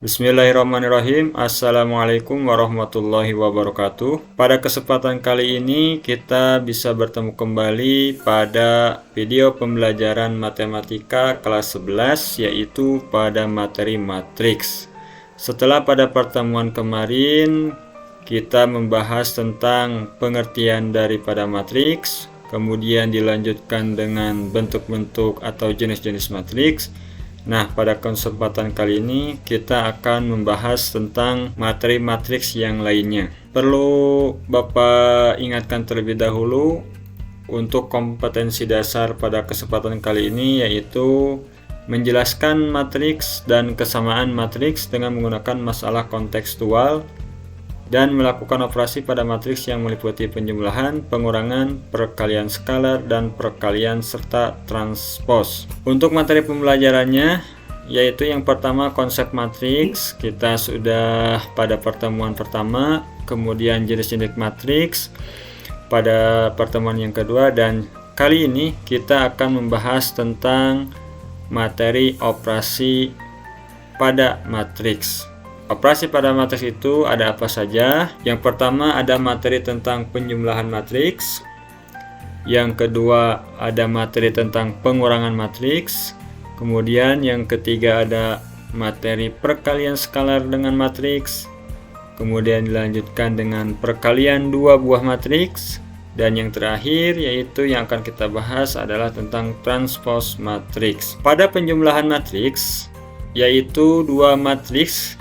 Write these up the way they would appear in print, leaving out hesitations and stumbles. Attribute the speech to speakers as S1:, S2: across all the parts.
S1: Bismillahirrahmanirrahim. Assalamualaikum warahmatullahi wabarakatuh. Pada kesempatan kali ini kita bisa bertemu kembali pada video pembelajaran matematika kelas 11, yaitu pada materi matriks. Setelah pada pertemuan kemarin kita membahas tentang pengertian daripada matriks, kemudian dilanjutkan dengan bentuk-bentuk atau jenis-jenis matriks. Nah, pada kesempatan kali ini kita akan membahas tentang materi matriks yang lainnya. Perlu Bapak ingatkan terlebih dahulu untuk kompetensi dasar pada kesempatan kali ini, yaitu menjelaskan matriks dan kesamaan matriks dengan menggunakan masalah kontekstual dan melakukan operasi pada matriks yang meliputi penjumlahan, pengurangan, perkalian skalar, dan perkalian serta transpos. Untuk materi pembelajarannya, yaitu yang pertama konsep matriks, kita sudah pada pertemuan pertama, kemudian jenis-jenis matriks pada pertemuan yang kedua, dan kali ini kita akan membahas tentang materi operasi pada matriks. Operasi pada matriks itu ada apa saja? Yang pertama ada materi tentang penjumlahan matriks. Yang kedua ada materi tentang pengurangan matriks. Kemudian yang ketiga ada materi perkalian skalar dengan matriks. Kemudian dilanjutkan dengan perkalian dua buah matriks. Dan yang terakhir yaitu yang akan kita bahas adalah tentang transpos matriks. Pada penjumlahan matriks, yaitu dua matriks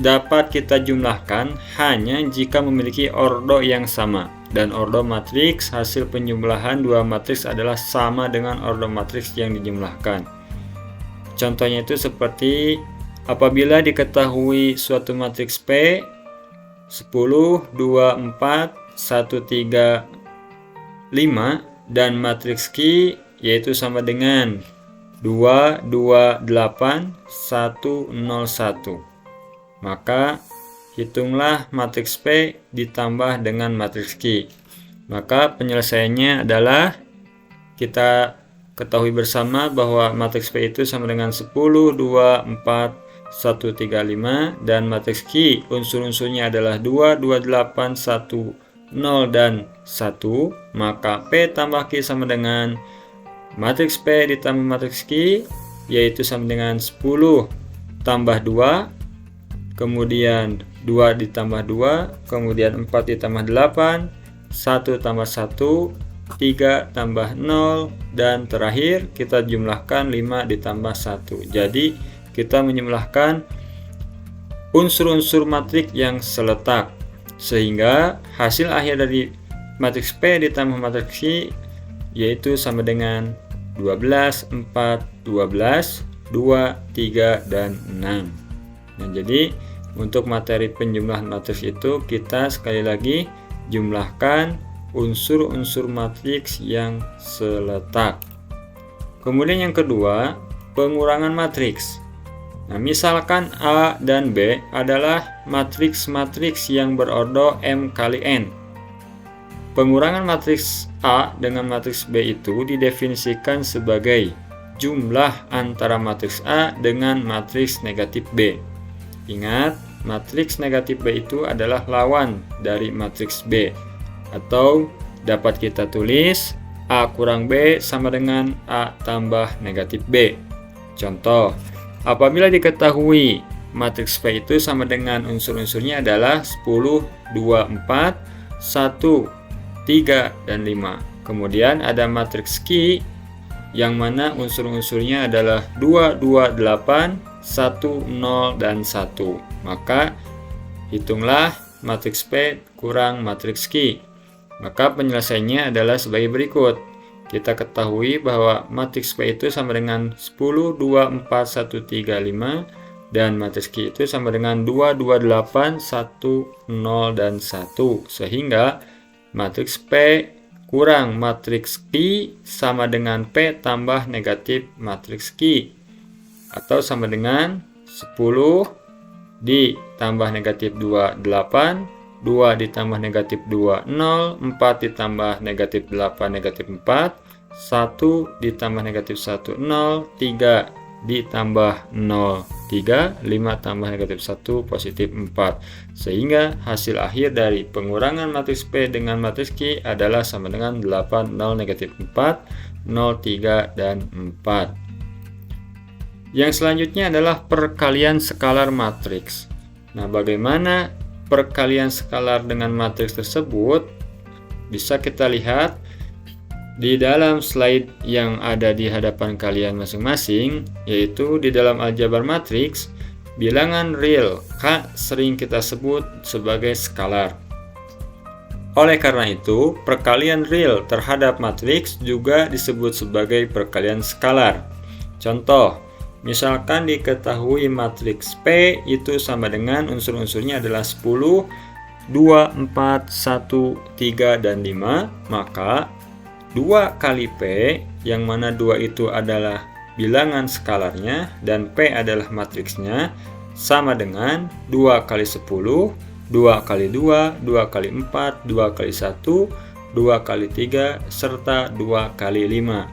S1: dapat kita jumlahkan hanya jika memiliki ordo yang sama, dan ordo matriks hasil penjumlahan dua matriks adalah sama dengan ordo matriks yang dijumlahkan. Contohnya itu seperti apabila diketahui suatu matriks P 10, 2, 4, 1, 3, 5 dan matriks Q yaitu sama dengan 2, 2, 8, 1, 0, 1. Maka hitunglah matriks P ditambah dengan matriks Q. Maka penyelesaiannya adalah kita ketahui bersama bahwa matriks P itu sama dengan 10, 2, 4, 1, 3, 5 dan matriks Q unsur-unsurnya adalah 2, 2, 8, 1, 0 dan 1. Maka P tambah Q sama dengan matriks P ditambah matriks Q yaitu sama dengan 10 tambah 2, kemudian 2 ditambah 2, kemudian 4 ditambah 8, 1 tambah 1, 3 tambah 0, dan terakhir kita jumlahkan 5 ditambah 1. Jadi kita menjumlahkan unsur-unsur matriks yang seletak, sehingga hasil akhir dari matriks P ditambah matriks Q yaitu sama dengan 12, 4, 12, 2, 3, dan 6. Nah, jadi untuk materi penjumlahan matriks itu kita sekali lagi jumlahkan unsur-unsur matriks yang seletak. Kemudian yang kedua, pengurangan matriks. Nah, misalkan A dan B adalah matriks-matriks yang berordo M kali N. Pengurangan matriks A dengan matriks B itu didefinisikan sebagai jumlah antara matriks A dengan matriks negatif B. Ingat, matriks negatif B itu adalah lawan dari matriks B, atau dapat kita tulis A kurang B sama dengan A tambah negatif B. Contoh, apabila diketahui matriks P itu sama dengan unsur-unsurnya adalah 10, 2, 4, 1, 3, dan 5. Kemudian ada matriks Q yang mana unsur-unsurnya adalah 2, 2, 8, 1, 0, dan 1. Maka hitunglah matriks P kurang matriks Q. Maka penyelesaiannya adalah sebagai berikut. Kita ketahui bahwa matriks P itu sama dengan 10, 2, 4, 1, 3, 5 dan matriks Q itu sama dengan 2, 2, 8, 1, 0, dan 1. Sehingga matriks P kurang matriks Q sama dengan P tambah negatif matriks Q, atau sama dengan 10 ditambah negatif 2, 8, 2 ditambah negatif 2, 0, 4 ditambah negatif 8, negatif 4, 1 ditambah negatif 1, 0, 3 ditambah 0, 3, 5 tambah negatif 1, positif 4. Sehingga hasil akhir dari pengurangan matriks P dengan matriks Q adalah sama dengan 8, 0, negatif 4, 0, 3, dan 4. Yang selanjutnya adalah perkalian skalar matriks. Nah, bagaimana perkalian skalar dengan matriks tersebut? Bisa kita lihat di dalam slide yang ada di hadapan kalian masing-masing, yaitu di dalam aljabar matriks, bilangan real K sering kita sebut sebagai skalar. Oleh karena itu, perkalian real terhadap matriks juga disebut sebagai perkalian skalar. Contoh, misalkan diketahui matriks P itu sama dengan unsur-unsurnya adalah 10, 2, 4, 1, 3, dan 5, maka 2 kali P, yang mana 2 itu adalah bilangan skalarnya dan P adalah matriksnya, sama dengan 2 kali 10, 2 kali 2, 2 kali 4, 2 kali 1, 2 kali 3, serta 2 kali 5.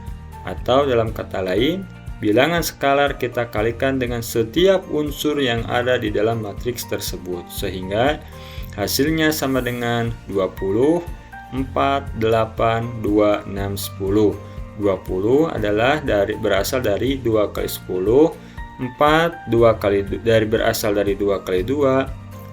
S1: Atau dalam kata lain, bilangan skalar kita kalikan dengan setiap unsur yang ada di dalam matriks tersebut. Sehingga hasilnya sama dengan 20, 4, 8, 2, 6, 10. 20 adalah berasal dari 2 kali 10, 4 berasal dari 2 kali 2,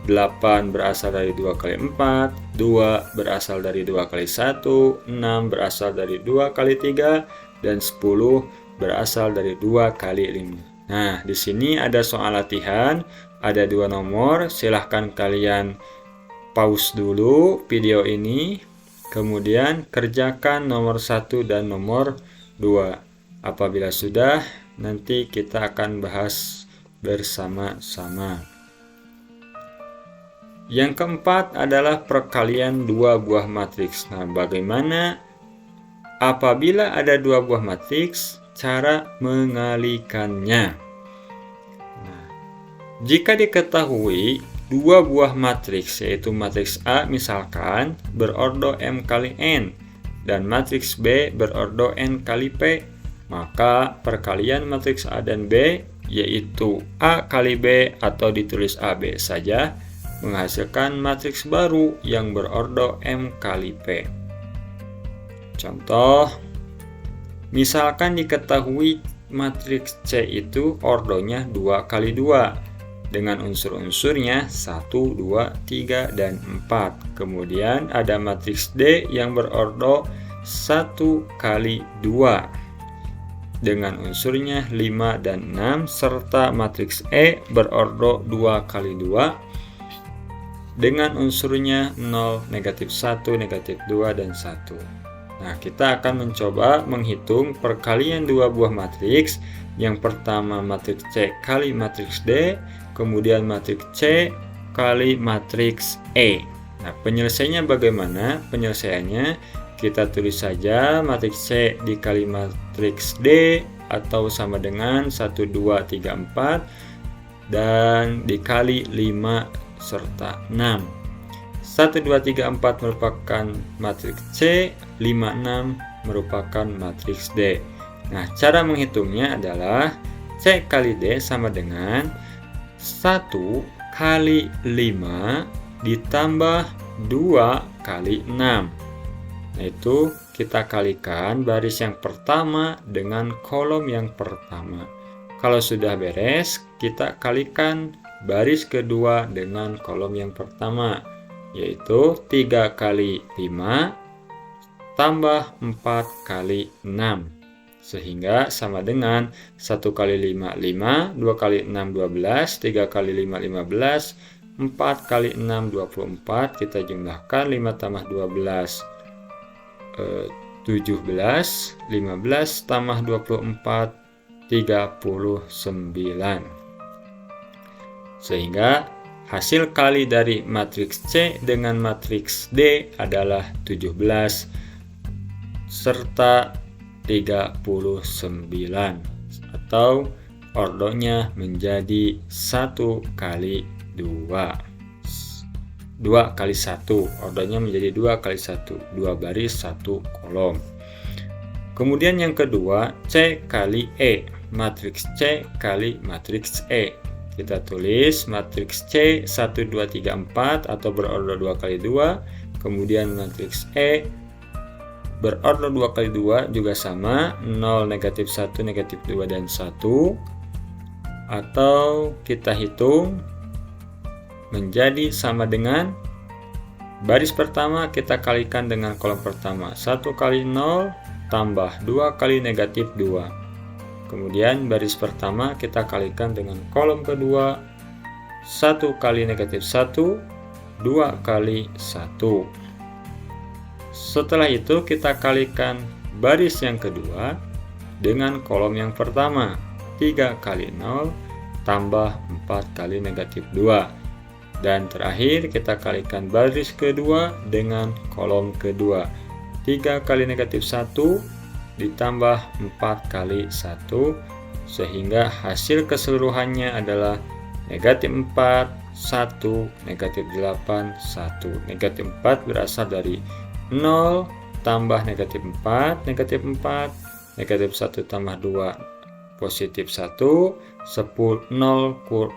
S1: 8 berasal dari 2 kali 4, 2 berasal dari 2 kali 1, 6 berasal dari 2 kali 3, dan 10 berasal dari 2 kali 5. Nah, di sini ada soal latihan, ada 2 nomor. Silahkan kalian pause dulu video ini, kemudian kerjakan nomor 1 dan nomor 2. Apabila sudah, nanti kita akan bahas bersama-sama. Yang keempat adalah perkalian 2 buah matriks. Nah, bagaimana apabila ada 2 buah matriks, cara mengalikannya? Nah, jika diketahui 2 buah matriks, yaitu matriks A misalkan berordo M kali N dan matriks B berordo N kali P, maka perkalian matriks A dan B, yaitu A kali B atau ditulis AB saja, menghasilkan matriks baru yang berordo M kali P. Contoh, misalkan diketahui matriks C itu ordonya 2 kali 2 dengan unsur-unsurnya 1, 2, 3, dan 4. Kemudian ada matriks D yang berordo 1 kali 2 dengan unsurnya 5 dan 6, serta matriks E berordo 2 kali 2 dengan unsurnya 0, negatif 1, negatif 2, dan 1. Nah, kita akan mencoba menghitung perkalian 2 buah matriks. Yang pertama matriks C kali matriks D, kemudian matriks C kali matriks E. Nah, penyelesaiannya bagaimana? Penyelesaiannya kita tulis saja matriks C dikali matriks D atau sama dengan 1, 2, 3, 4 dan dikali 5 serta 6. 1, 2, 3, 4 merupakan matriks C, 5, 6 merupakan matriks D. Nah, cara menghitungnya adalah C kali D sama dengan 1 kali 5 ditambah 2 kali 6. Nah, itu kita kalikan baris yang pertama dengan kolom yang pertama. Kalau sudah beres, kita kalikan baris kedua dengan kolom yang pertama, yaitu 3 kali 5 tambah 4 kali 6, sehingga sama dengan 1 kali 5, 5, 2 kali 6, 12, 3 kali 5, 15, 4 kali 6, 24, kita jumlahkan 5 tambah 12, 17, 15 tambah 24, 39. Sehingga hasil kali dari matriks C dengan matriks D adalah 17 serta 39, atau ordonya menjadi 1 kali 2. 2 kali 1, ordonya menjadi 2 kali 1, 2 baris 1 kolom. Kemudian yang kedua, C kali E. matriks C kali matriks E. Kita tulis matriks C 1, 2, 3, 4 atau berorder 2 kali 2. Kemudian matriks E berorder 2 kali 2 juga sama, 0, negatif 1, negatif 2, dan 1. Atau kita hitung menjadi sama dengan baris pertama kita kalikan dengan kolom pertama. 1 kali 0 tambah 2 kali negatif 2. Kemudian baris pertama kita kalikan dengan kolom kedua. 1 kali negatif 1, 2 kali 1. Setelah itu kita kalikan baris yang kedua dengan kolom yang pertama. 3 kali 0 tambah 4 kali negatif 2. Dan terakhir kita kalikan baris kedua dengan kolom kedua. 3 kali negatif 1 ditambah 4 kali 1, sehingga hasil keseluruhannya adalah negatif 4, 1, negatif 8, 1. Negatif 4 berasal dari 0 tambah negatif 4, negatif 4, negatif 1 tambah 2, positif 1, 0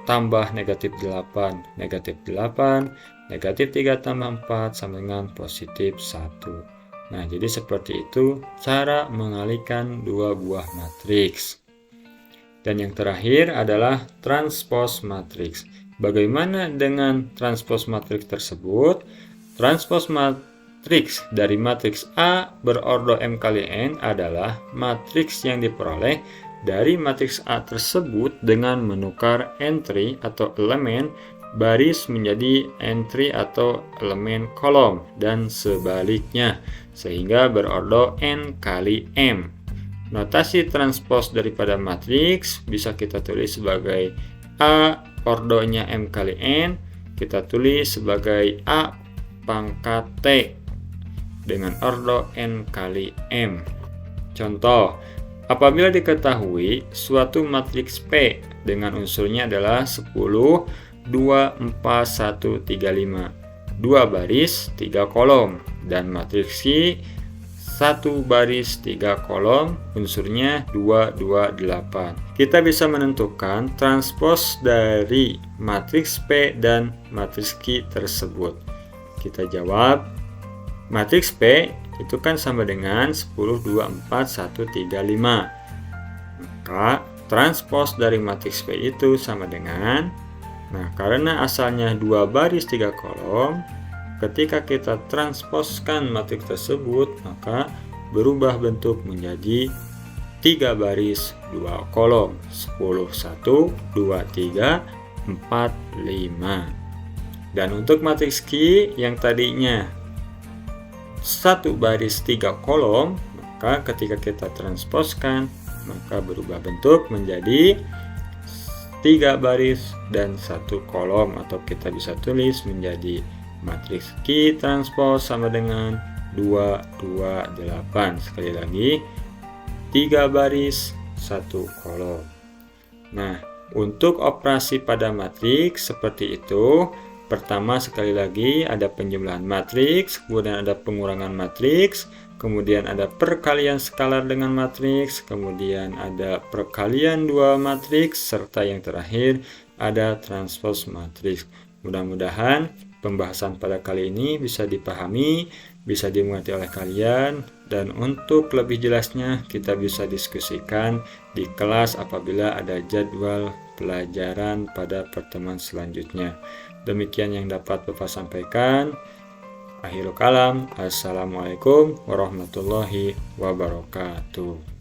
S1: tambah negatif 8, negatif 8, negatif 3 tambah 4 sama dengan positif 1. Nah, jadi seperti itu cara mengalihkan dua buah matriks. Dan yang terakhir adalah transpose matriks. Bagaimana dengan transpose matriks tersebut? Transpose matriks dari matriks A berorder M kali N adalah matriks yang diperoleh dari matriks A tersebut dengan menukar entry atau elemen baris menjadi entry atau elemen kolom dan sebaliknya, sehingga berorder N kali M. Notasi transpose daripada matriks bisa kita tulis sebagai A ordernya M kali N, kita tulis sebagai A pangkat T dengan order N kali M. Contoh, apabila diketahui suatu matriks P dengan unsurnya adalah 10, 2, 4, 1, 3, 5, 2 baris, 3 kolom, dan matriks Q 1 baris, 3 kolom, unsurnya 2, 2, 8. Kita bisa menentukan transpose dari matriks P dan matriks Q tersebut. Kita jawab, matriks P itu kan sama dengan 10, 2, 4, 1, 3, 5. Maka transpose dari matriks P itu sama dengan, nah karena asalnya 2 baris 3 kolom, ketika kita transposkan matriks tersebut maka berubah bentuk menjadi 3 baris 2 kolom. 10, 1, 2, 3, 4, 5. Dan untuk matriks Q yang tadinya 1 baris 3 kolom, maka ketika kita transposkan maka berubah bentuk menjadi 3 baris dan 1 kolom, atau kita bisa tulis menjadi matriks Q transpose sama dengan 2, 2, 8. Sekali lagi 3 baris 1 kolom. Nah, untuk operasi pada matriks seperti itu. Pertama, sekali lagi ada penjumlahan matriks, kemudian ada pengurangan matriks, kemudian ada perkalian skalar dengan matriks, kemudian ada perkalian dua matriks, serta yang terakhir ada transpose matriks. Mudah-mudahan pembahasan pada kali ini bisa dipahami, bisa dimengerti oleh kalian, dan untuk lebih jelasnya kita bisa diskusikan di kelas apabila ada jadwal pelajaran pada pertemuan selanjutnya. Demikian yang dapat Bapak sampaikan. Akhirul kalam. Assalamualaikum warahmatullahi wabarakatuh.